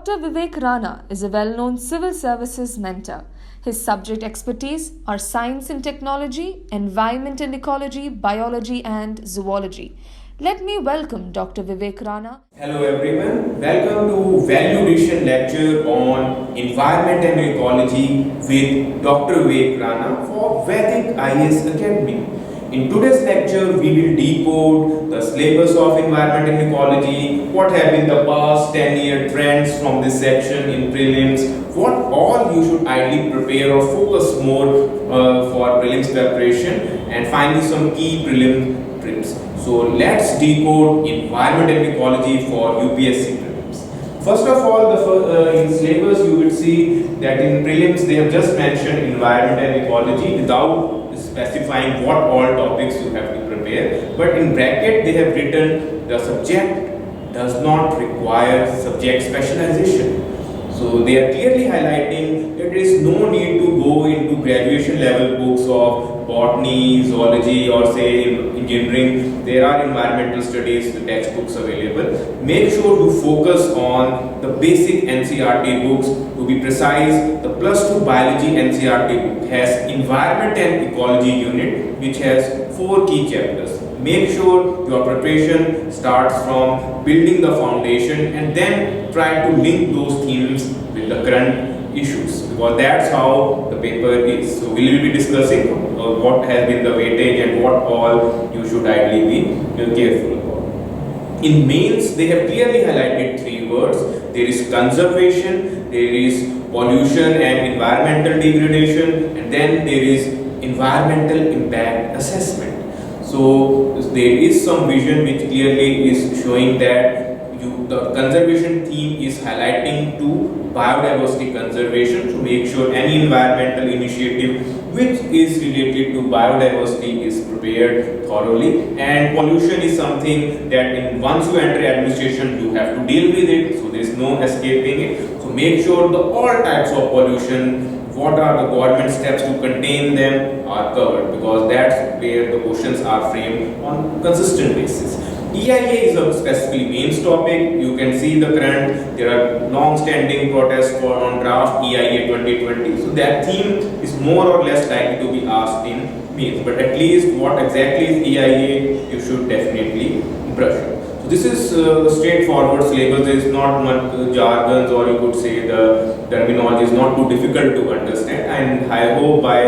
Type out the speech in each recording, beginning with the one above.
Dr. Vivek Rana is a well-known civil services mentor. His subject expertise are science and technology, environment and ecology, biology and zoology. Let me welcome Dr. Vivek Rana. Hello everyone, welcome to Value Addition lecture on environment and ecology with Dr. Vivek Rana for Vedic IAS Academy. In today's lecture, we will decode the syllabus of environment and ecology, what have been the past 10-year trends from this section in prelims, what all you should ideally prepare or focus more for prelims preparation, and finally some key prelim trips. So let's decode environment and ecology for UPSC prelims. First of all, in syllabus you will see that in prelims they have just mentioned environment and ecology without specifying what all topics you have to prepare, but in bracket they have written the subject does not require subject specialization. So they are clearly highlighting that there is no need to go into graduation level books of botany, zoology or say engineering. There are environmental studies textbooks available. Make sure to focus on the basic NCERT books. To be precise, the plus 2 biology NCERT book has environment and ecology unit which has 4 key chapters. Make sure your preparation starts from building the foundation and then try to link those themes with the current issues, because that's how the paper is. So we will be discussing what has been the weightage and what all you should ideally be careful about. In mains, they have clearly highlighted 3 words. There is conservation, there is pollution and environmental degradation, and then there is environmental impact assessment. So there is some vision which clearly is showing that the conservation theme is highlighting to biodiversity conservation, to make sure any environmental initiative which is related to biodiversity is prepared thoroughly. And pollution is something that once you enter administration you have to deal with it, so there is no escaping it. So make sure the all types of pollution, what are the government steps to contain them are covered, because that's where the questions are framed on consistent basis. EIA is a specifically mains topic. You can see the current, there are long-standing protests on draft EIA 2020. So that theme is more or less likely to be asked in mains. But at least what exactly is EIA, you should definitely brush up. So this is straightforward syllabus. There is not much jargons, or you could say the terminology is not too difficult to understand. And I hope by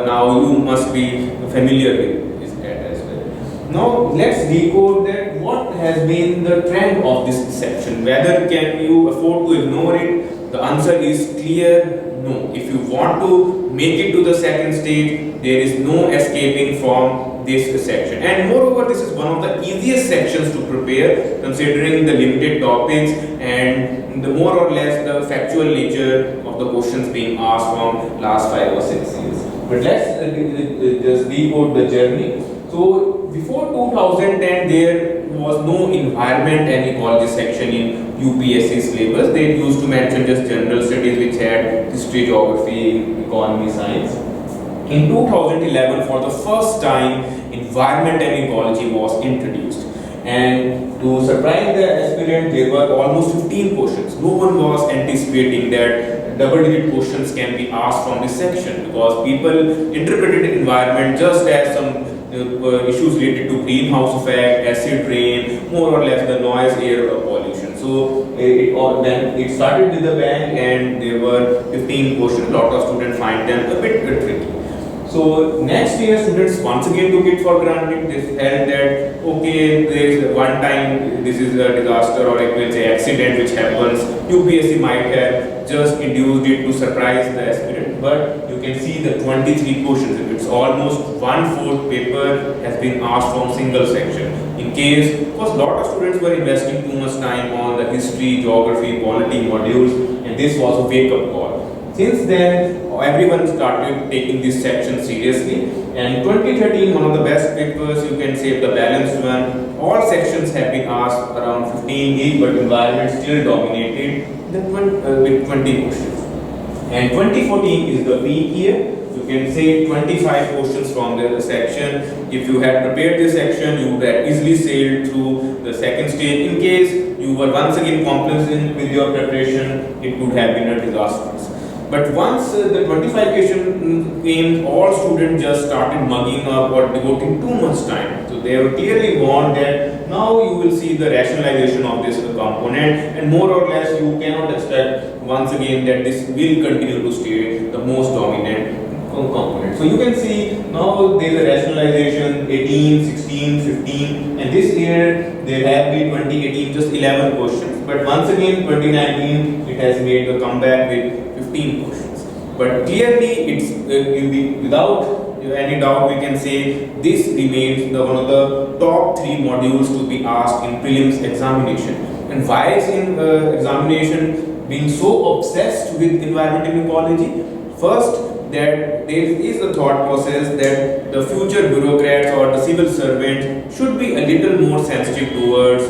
now you must be familiar with that as well. Now let's decode that what has been the trend of this section. Whether can you afford to ignore it? The answer is clear no. If you want to make it to the second stage, there is no escaping from this section. And moreover, this is one of the easiest sections to prepare considering the limited topics and the more or less the factual nature of the questions being asked from last 5 or 6 years. But let's just decode the journey. So before 2010 there was no environment and ecology section in UPSC syllabus. They used to mention just general studies which had history, geography, economy, science. In 2011, for the first time, environment and ecology was introduced. And to surprise the aspirant, there were almost 15 questions. No one was anticipating that double-digit questions can be asked from this section, because people interpreted environment just as some issues related to greenhouse effect, acid rain, more or less the noise, air pollution. So it started with a bang, and there were 15 questions. A lot of students find them a bit tricky. So next year students once again took it for granted. They felt that okay, there is one time this is a disaster or I will say accident which happens. UPSC might have just induced it to surprise the aspirant, but you can see the 23 questions. It's almost 1/4 paper has been asked from single section. In case, because a lot of students were investing too much time on the history, geography, polity modules, and this was a wake-up call. Since then, everyone started taking this section seriously, and 2013, one of the best papers, you can say the balanced one, all sections have been asked around 15 each, but environment still dominated with 20 questions. And 2014 is the peak year. You can say 25 questions from the section. If you had prepared this section, you would have easily sailed through the second stage. In case you were once again complacent with your preparation, it would have been a disaster. But once the 25 question came, all students just started mugging up or devoting too much time. So they were clearly warned that now you will see the rationalization of this component, and more or less you cannot expect once again that this will continue to stay the most dominant component. So you can see now there is a rationalization 18, 16, 15, and this year there have been 2018 just 11 questions. But once again 2019 it has made a comeback with 15 questions. But clearly it's without any doubt we can say this remains one of the top 3 modules to be asked in prelims examination. And why is in examination being so obsessed with environment and ecology? First, that there is a thought process that the future bureaucrats or the civil servants should be a little more sensitive towards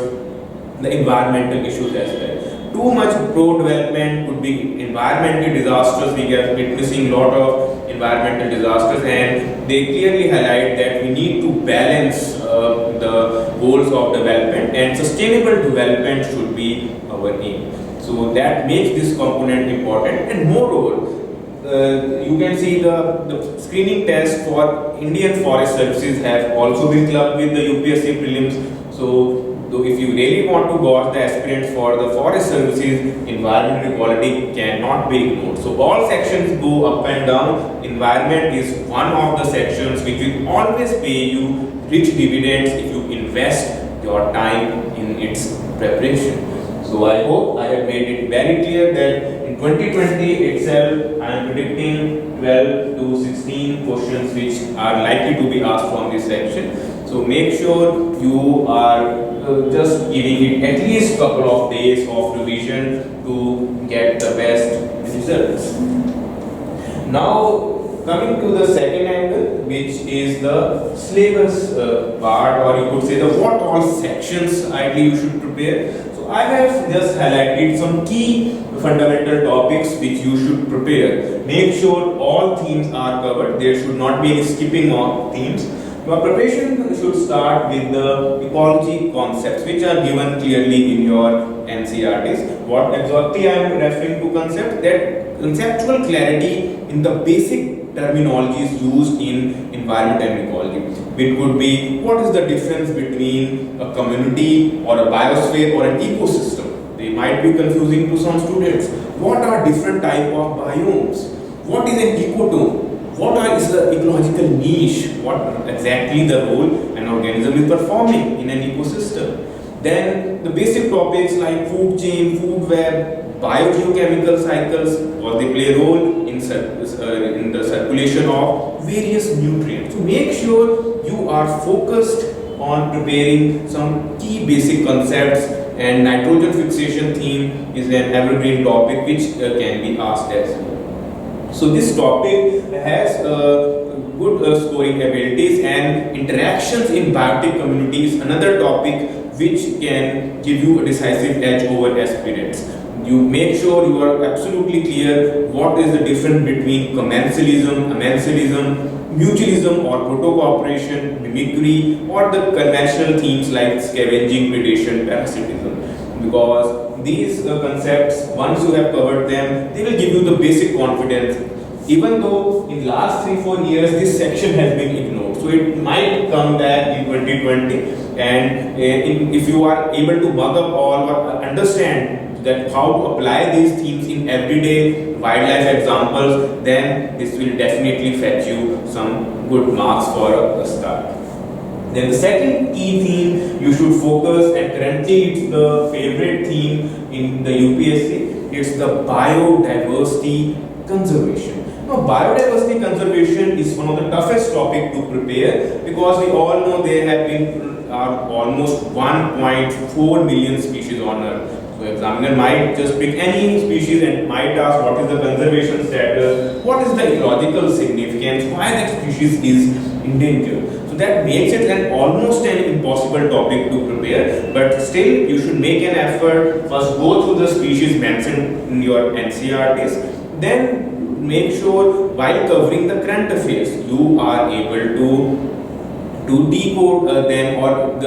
the environmental issues as well. Too much pro-development could be environmentally disastrous. We are witnessing a lot of environmental disasters, and they clearly highlight that we need to balance the goals of development, and sustainable development should be our aim. So that makes this component important. And moreover, you can see the screening test for Indian Forest Services have also been clubbed with the UPSC prelims. So if you really want to gauge the aspirants for the Forest Services, environment equality cannot be ignored. So all sections go up and down. Environment is one of the sections which will always pay you rich dividends if you invest your time in its preparation. So I hope I have made it very clear that in 2020 itself I am predicting 12 to 16 questions which are likely to be asked from this section. So make sure you are just giving it at least couple of days of revision to get the best results. Now coming to the second angle, which is the syllabus part, or you could say the what all sections ideally you should prepare. So I have just highlighted some key fundamental topics which you should prepare. Make sure all themes are covered. There should not be any skipping of themes. Your preparation should start with the ecology concepts which are given clearly in your NCERTs. What exactly I am referring to concept? That conceptual clarity in the basic terminologies used in environment and ecology. It could be what is the difference between a community or a biosphere or an ecosystem. They might be confusing to some students. What are different type of biomes? What is an ecotone? What is the ecological niche? What exactly the role an organism is performing in an ecosystem? Then the basic topics like food chain, food web, biogeochemical cycles, or they play a role in the circulation of various nutrients. So make sure you are focused on preparing some key basic concepts, and nitrogen fixation theme is an evergreen topic which can be asked as well. So this topic has good scoring abilities, and interactions in biotic communities, another topic which can give you a decisive edge over aspirants. You make sure you are absolutely clear what is the difference between commensalism, amensalism, mutualism or proto-cooperation, mimicry, or the conventional themes like scavenging, predation, parasitism. Because these concepts, once you have covered them, they will give you the basic confidence. Even though in the last 3-4 years this section has been ignored, so it might come back in 2020. And if you are able to mug up all or understand that how to apply these themes in everyday wildlife examples, then this will definitely fetch you some good marks for a start. Then the second key theme you should focus, and currently it's the favorite theme in the UPSC, it's the biodiversity conservation. Now, biodiversity conservation is one of the toughest topic to prepare, because we all know there have been almost 1.4 million species on Earth. So examiner might just pick any species and might ask what is the conservation status, what is the ecological significance, why that species is endangered. So that makes it almost an impossible topic to prepare, but still you should make an effort. First go through the species mentioned in your NCERTs, then make sure while covering the current affairs, you are able to decode them, or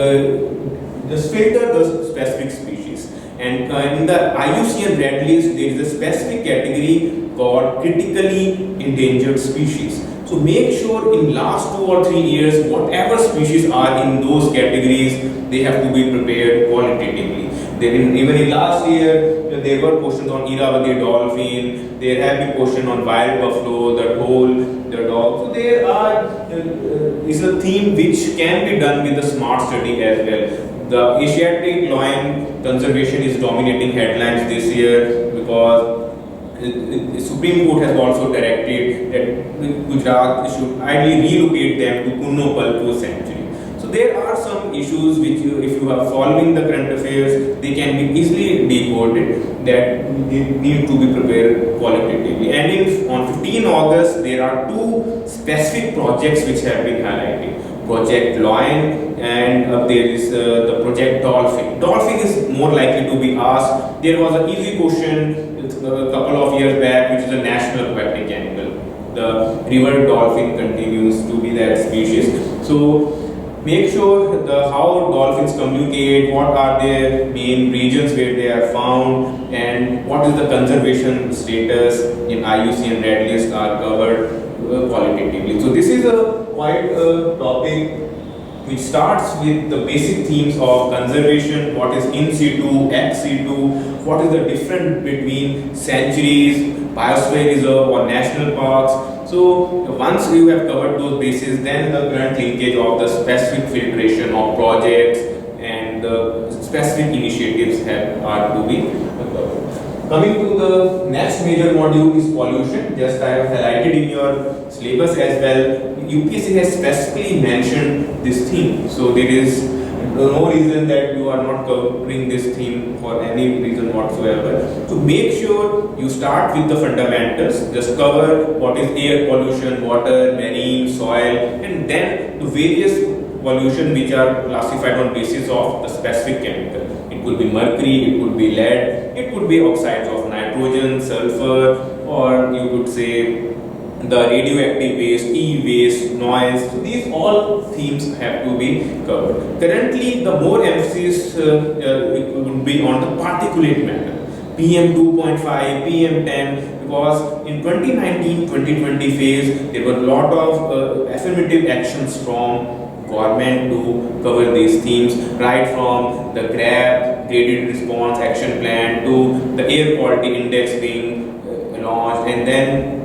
just filter the specific species. And in the IUCN Red List, there is a specific category called critically endangered species. So make sure in last 2 or 3 years, whatever species are in those categories, they have to be prepared qualitatively. Even in last year, there were questions on Irrawaddy dolphin, there have been questions on wild buffalo, the dhole, the dog. So there is a theme which can be done with a smart study as well. The Asiatic lion conservation is dominating headlines this year because the Supreme Court has also directed that Gujarat should ideally relocate them to Kunnopal sanctuary. So there are some issues which, if you are following the current affairs, they can be easily decoded, that need to be prepared qualitatively. And on 15 August, there are 2 specific projects which have been highlighted. Project Lion, and there is the Project Dolphin. Dolphin is more likely to be asked. There was an easy question a couple of years back, which is a national aquatic animal. The river dolphin continues to be that species. So make sure how dolphins communicate, what are their main regions where they are found, and what is the conservation status in IUCN Red List are covered qualitatively. So this is a quite a topic which starts with the basic themes of conservation, what is in situ, ex situ, what is the difference between sanctuaries, biosphere reserve or national parks. So once you have covered those bases, then the current linkage of the specific filtration of projects and the specific initiatives are to be covered. Coming to the next major module is pollution. Just I have highlighted in your syllabus as well. UPSC has specifically mentioned this theme. So there is no reason that you are not covering this theme for any reason whatsoever. So make sure you start with the fundamentals. Just cover what is air pollution, water, marine, soil, and then the various pollution which are classified on basis of the specific chemical. It could be mercury, it could be lead, it could be oxides of nitrogen, sulfur, or you could say the radioactive waste, e-waste, noise. So these all themes have to be covered. Currently, the more emphasis would be on the particulate matter, PM 2.5, PM 10, because in 2019-2020 phase, there were a lot of affirmative actions from government to cover these themes, right from the GRAP, Graded Response Action Plan, to the Air Quality Index being launched, and then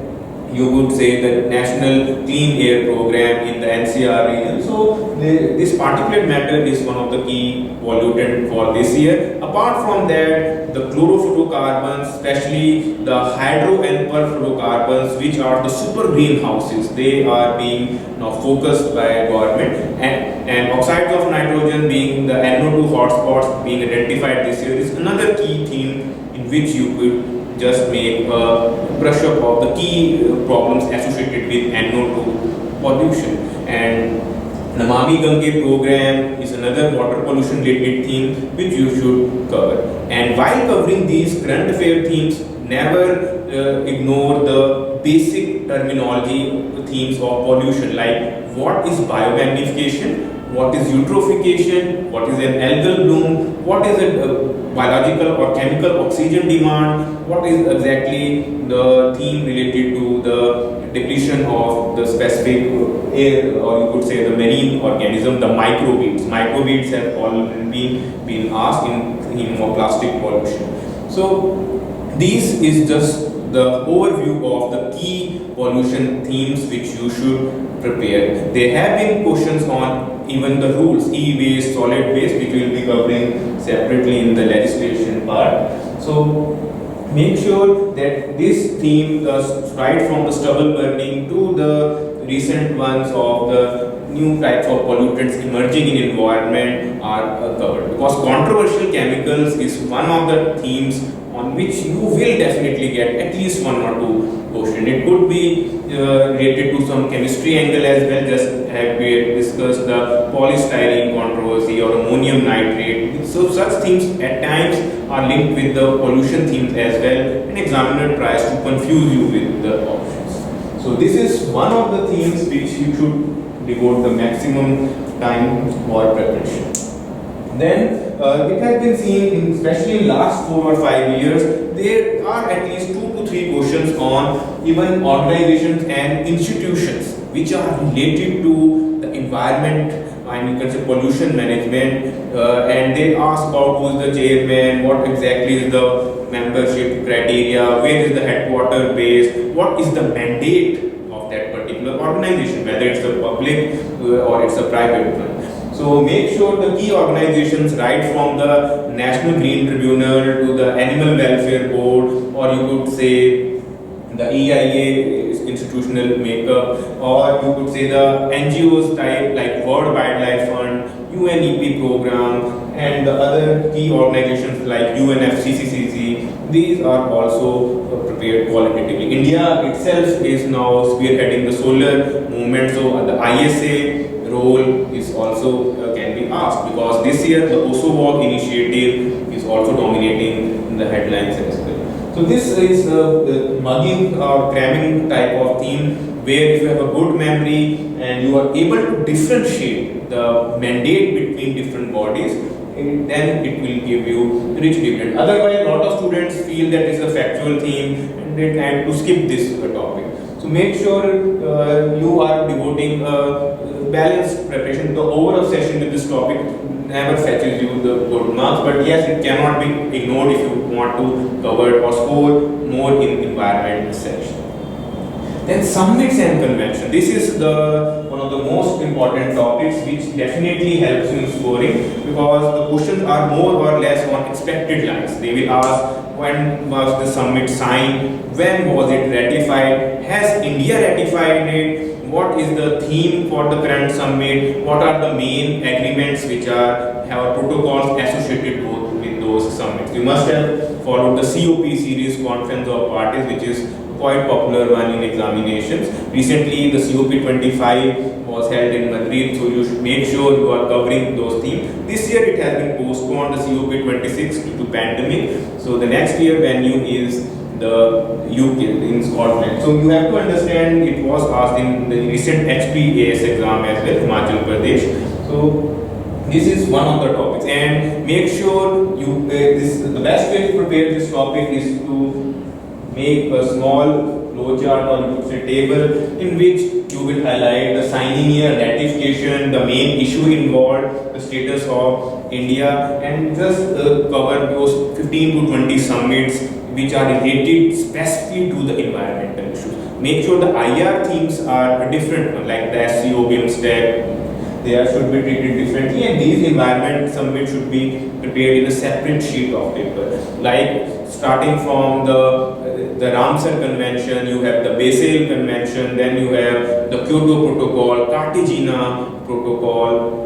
you would say the National Clean Air Program in the NCR region. So this particulate matter is one of the key pollutant for this year. Apart from that, the chlorofluorocarbons, especially the hydro and perfluorocarbons, which are the super greenhouses, they are being now focused by government, and oxides of nitrogen being the NO2 hotspots being identified this year is another key theme in which you could just make a brush up of the key problems associated with NO2 pollution. And Namami Gange program is another water pollution related theme which you should cover. And while covering these current affair themes, never ignore the basic terminology themes of pollution, like what is biomagnification, what is eutrophication, what is an algal bloom, what is a biological or chemical oxygen demand, what is exactly the theme related to the depletion of the specific air, or you could say the marine organism, the microbeads. Microbeads have already been asked in theme of plastic pollution. So this is just the overview of the key pollution themes which you should prepare. There have been questions on even the rules, e-waste, solid waste, which we will be covering separately in the legislation part. So make sure that this theme, right from the stubble burning to the recent ones of the new types of pollutants emerging in environment are covered, because controversial chemicals is one of the themes on which you will definitely get at least 1 or 2 questions. It could be related to some chemistry angle as well. Just have we discussed the polystyrene controversy or ammonium nitrate. So such themes at times are linked with the pollution themes as well, and examiner tries to confuse you with the options. So this is one of the themes which you should devote the maximum time for preparation. Then it has been seen, especially in last 4 or 5 years, there are at least 2 to 3 questions on even organizations and institutions which are related to the environment and you can say pollution management, and they ask about who is the chairman, what exactly is the membership criteria, where is the headquarter based, what is the mandate of that particular organization, whether it's a public or it's a private one. So make sure the key organizations, right from the National Green Tribunal to the Animal Welfare Board, or you could say the EIA institutional makeup, or you could say the NGOs type like World Wildlife Fund, UNEP program, and the other key organizations like UNFCCC, these are also prepared qualitatively. India itself is now spearheading the solar movement, so the ISA role is also can be asked, because this year the OSOWOG initiative is also dominating in the headlines as well. So this is the mugging or cramming type of theme, where if you have a good memory and you are able to differentiate the mandate between different bodies, then it will give you rich dividend. Otherwise, a lot of students feel that it's a factual theme and they tend to skip this topic. So make sure you are devoting balanced preparation. The over-obsession with this topic never fetches you the good marks, but yes, it cannot be ignored if you want to cover or score more in environment section. Then summits and convention. This is one of the most important topics which definitely helps you in scoring, because the questions are more or less on expected lines. They will ask, when was the summit signed? When was it ratified? Has India ratified it? What is the theme for the current summit? What are the main agreements which have protocols associated with those summits? You must have followed the COP series, Conference of Parties, which is quite popular one in examinations. Recently, the COP25 was held in Madrid, so you should make sure you are covering those themes. This year it has been postponed, the COP26, due to pandemic. So the next year venue is the UK in Scotland. So you have to understand, it was asked in the recent HPAS exam as well, Himachal Pradesh. So this is one of the topics, and make sure you the best way to prepare this topic is to make a small flowchart, or you could say table, in which you will highlight the signing year, ratification, the main issue involved, the status of India, and just cover those 15 to 20 summits which are related specifically to the environmental issues. Make sure the IR themes are different, like the SCO, BIMSTEC, they should be treated differently, and these environment summits should be prepared in a separate sheet of paper. Like starting from the Ramsar Convention, you have the Basel Convention, then you have the Kyoto Protocol, Cartagena Protocol,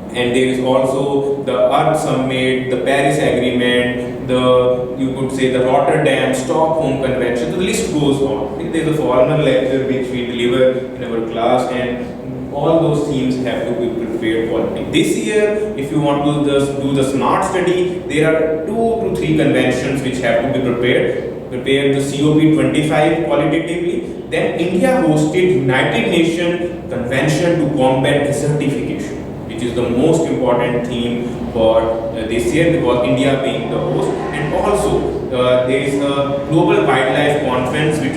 and there is also the Earth Summit, the Paris Agreement, you could say the Rotterdam, Stockholm Convention. The list goes on. There is a formal lecture which we deliver in our class, and all those themes have to be prepared quality. This year, if you want to do the smart study, there are 2 to 3 conventions which have to be prepared. Prepare the COP25 qualitatively. Then India hosted United Nations Convention to combat desertification, which is the most important theme for this year, because India being the host. And also there is a Global Wildlife Conference which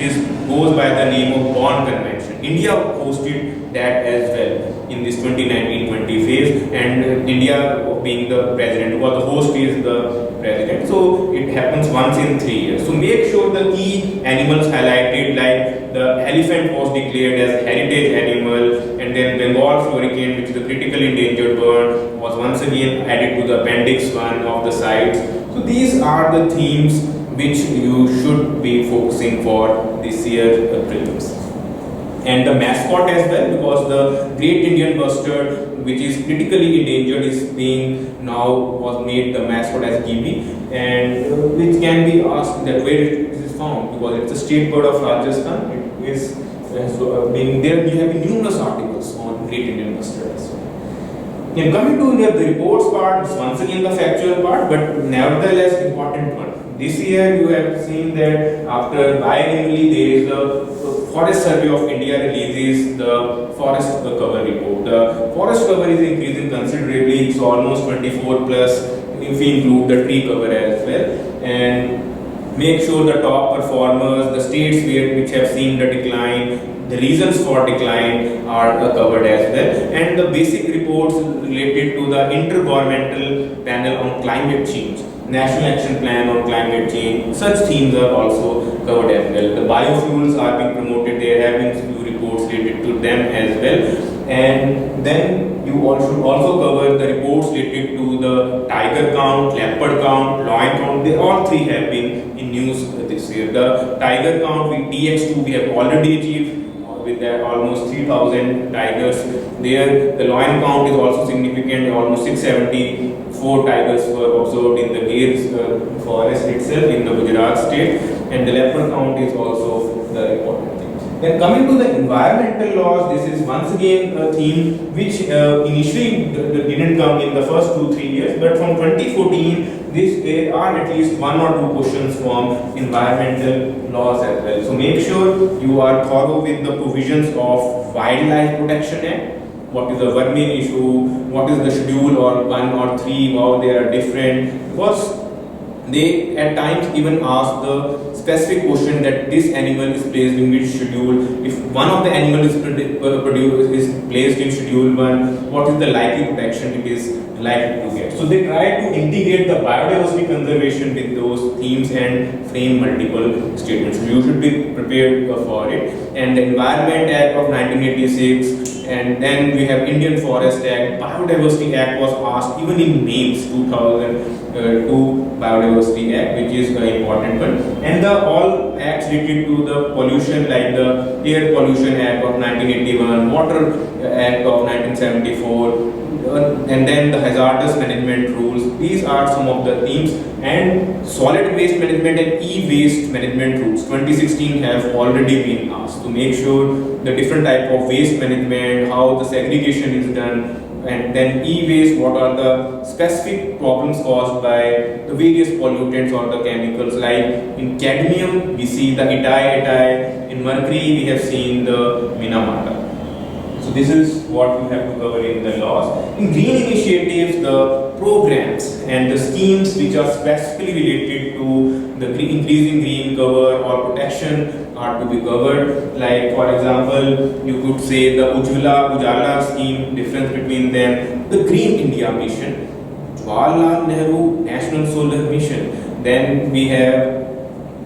goes by the name of Bonn Convention. India hosted that as well in this 2019-20 phase, and India being the president, because the host is the president, so it happens once in 3 years. So make sure the key animals highlighted, like the elephant was declared as a heritage animal, and then Bengal florican, which is a critically endangered bird, was once again added to the appendix 1 of the sites. So these are the themes which you should be focusing for this year prelims. And the mascot as well, because the Great Indian Bustard, which is critically endangered, is being was made the mascot as Gibi, and which can be asked that where it is found, because it's a state bird of Rajasthan. It is there have been numerous articles on Great Indian Mustard as well. And coming to the reports part, it's once again the factual part, but nevertheless important one. This year you have seen that after biannually there is the Forest Survey of India releases the forest cover report. The forest cover is increasing considerably, so almost 24 plus if we include the tree cover as well. And make sure the top performers, the states which have seen the decline, the reasons for decline are covered as well, and the basic reports related to the Intergovernmental Panel on Climate Change, National Action Plan on Climate Change, such themes are also covered as well. The biofuels are being promoted, there have been few reports related to them as well. And then you should also cover the reports related to the tiger count, leopard count, lion count. They all three have been in news this year. The tiger count with TX2 we have already achieved with that almost 3,000 tigers. There the lion count is also significant, almost 674 tigers were observed in the Gir forest itself in the Gujarat state, and the leopard count is also the important thing. Then coming to the environmental laws, this is once again a theme which initially didn't come in the first 2-3 years, but from 2014 there are at least 1 or 2 questions from environmental laws as well. So make sure you are thorough with the provisions of Wildlife Protection Act. What is the vermin issue? What is the schedule or 1 or 3? How they are different? Because they at times even ask the specific question that this animal is placed in which schedule. If one of the animals is placed in schedule 1, what is the likely protection it is likely to get? So they try to integrate the biodiversity conservation with those themes and frame multiple statements. So you should be prepared for it. And the Environment Act of 1986, and then we have Indian Forest Act. Biodiversity Act was asked even in mains 2002 Biodiversity Act, which is an important one, and the all acts related to the pollution like the Air Pollution Act of 1981, Water Act of 1974, and then the hazardous management rules. These are some of the themes, and solid waste management and e-waste management rules 2016 have already been asked to make sure the different type of waste management, how the segregation is done, and then e-waste, what are the specific problems caused by the various pollutants or the chemicals. Like in cadmium we see the Itai, in mercury we have seen the Minamata. So this is what you have to cover in the laws. In green initiatives, the programs and the schemes which are specifically related to the increasing green cover or protection are to be covered. Like for example, you could say the Ujjwala scheme, difference between them, the Green India Mission, Jawaharlal Nehru National Solar Mission. Then we have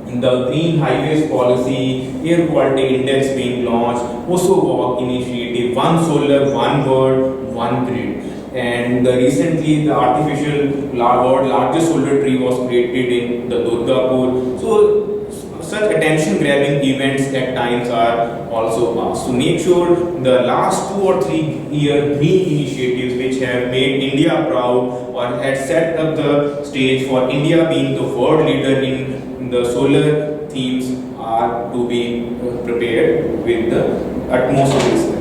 in the Green Highways Policy, Air Quality Index being launched, Oso Walk Initiative, One Solar, One World, One Grid. And recently the artificial largest solar tree was created in the Durgapur. So such attention grabbing events at times are also asked. So make sure the last 2 or 3 year green initiatives which have made India proud or had set up the stage for India being the world leader in the solar themes are to be prepared with the utmost respect.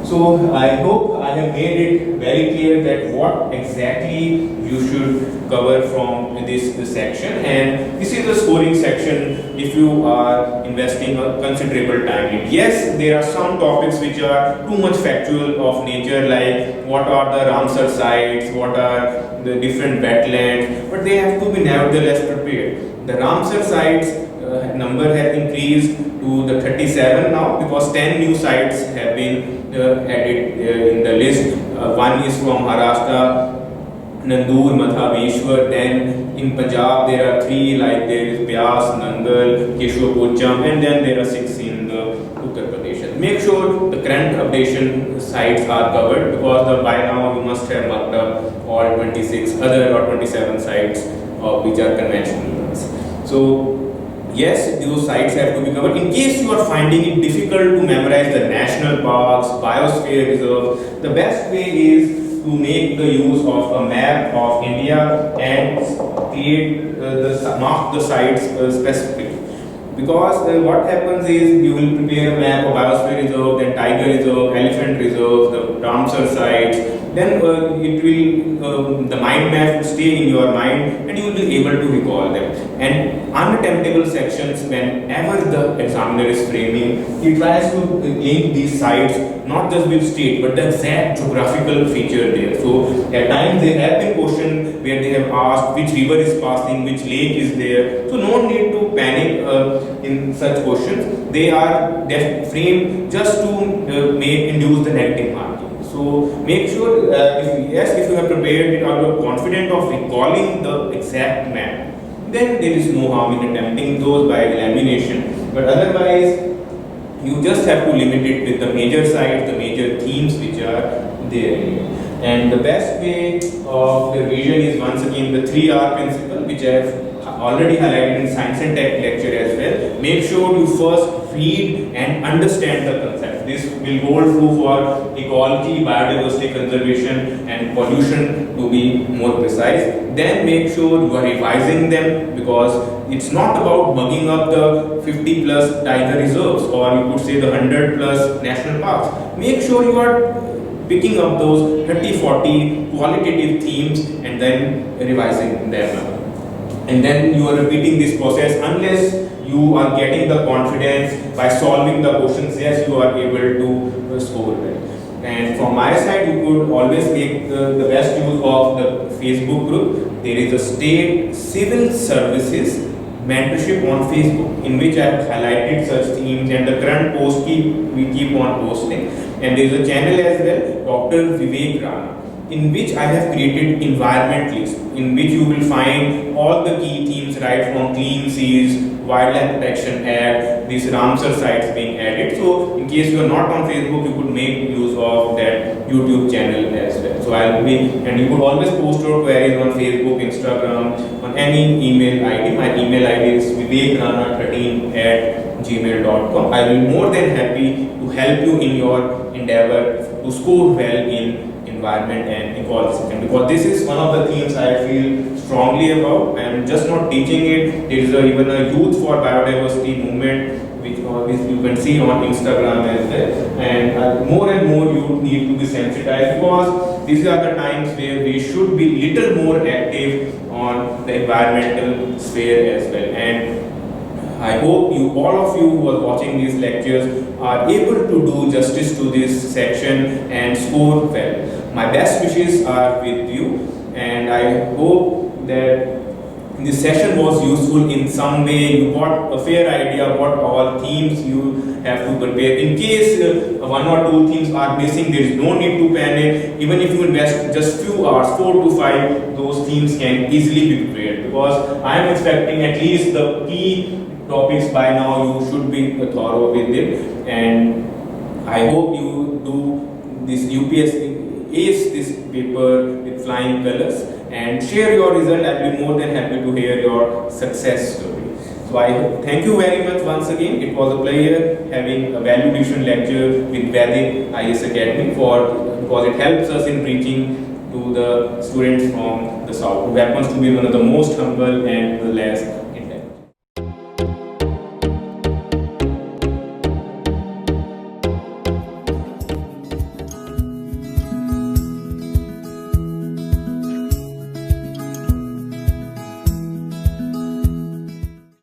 So I hope I have made it very clear that what exactly you should cover from this section, and this is the scoring section if you are investing a considerable time in it. Yes, there are some topics which are too much factual of nature, like what are the Ramsar sites, what are the different wetlands, but they have to be nevertheless prepared. The Ramsar sites number has increased to the 37 now because 10 new sites have been added in the list. One is from Maharashtra, Nandur, Madhaveshwar. Then in Punjab there are 3, like there is Byas, Nangal, Keshwapurcham, and then there are 6 in the Uttar Pradesh. Make sure the current updation sites are covered because by now you must have marked up all 26 other or 27 sites which are conventional ones. So yes, those sites have to be covered. In case you are finding it difficult to memorize the national parks, biosphere reserves, the best way is to make the use of a map of India and create mark the sites specifically. because what happens is you will prepare a map of biosphere reserve, then tiger reserve, elephant reserve, the Ramsar sites, then it will the mind map will stay in your mind and you will be able to recall them. And unattemptable sections, whenever the examiner is framing, he tries to link these sites not just with state but the exact geographical feature there. So at times there have been questions where they have asked which river is passing, which lake is there. So no need to panic in such questions. They are framed just to induce the negative marking. So make sure if you have prepared it or you are confident of recalling the exact map, then there is no harm in attempting those by elimination. But otherwise, you just have to limit it with the major sites, the major themes which are there. And the best way of the revision is once again the 3R principle, which I have already highlighted in Science and Tech lecture as well. Make sure you first read and understand the concept. This will hold true for ecology, biodiversity conservation and pollution, to be more precise. Then make sure you are revising them, because it's not about mugging up the 50 plus tiger reserves, or you could say the 100 plus national parks. Make sure you are picking up those 30-40 qualitative themes and then revising them. And then you are repeating this process unless you are getting the confidence by solving the questions. Yes, you are able to score well. And from my side, you could always make the best use of the Facebook group. There is a State Civil Services mentorship on Facebook, in which I have highlighted such themes, and the current post we keep on posting. And there is a channel as well, Dr. Vivek Rana, in which I have created environment list, in which you will find all the key themes right from Clean Seas, Wildlife Protection Act, these Ramsar sites being added. So in case you are not on Facebook, you could make use of that YouTube channel as well. So and you could always post your queries on Facebook, Instagram, on any email ID. My email ID is vivekrana13@gmail.com. I will be more than happy to help you in your endeavor to score well in environment and ecology, because this is one of the themes I feel strongly about. I am just not teaching it. There is even a youth for biodiversity movement which you can see on Instagram as well. And more you need to be sensitized, because these are the times where we should be little more active on the environmental sphere as well. And I hope all of you who are watching these lectures are able to do justice to this section and score well. My best wishes are with you, and I hope that this session was useful in some way. You got a fair idea of what all themes you have to prepare. In case one or two themes are missing, there is no need to panic. Even if you invest just few hours, 4 to 5, those themes can easily be prepared, because I am expecting at least the key topics by now you should be thorough with it. And I hope you do this UPSC ace this paper with flying colors, and share your result. I'll be more than happy to hear your success story. So I thank you very much once again. It was a pleasure having a value addition lecture with Vedic IAS Academy, because it helps us in preaching to the students from the south, who happens to be one of the most humble and the less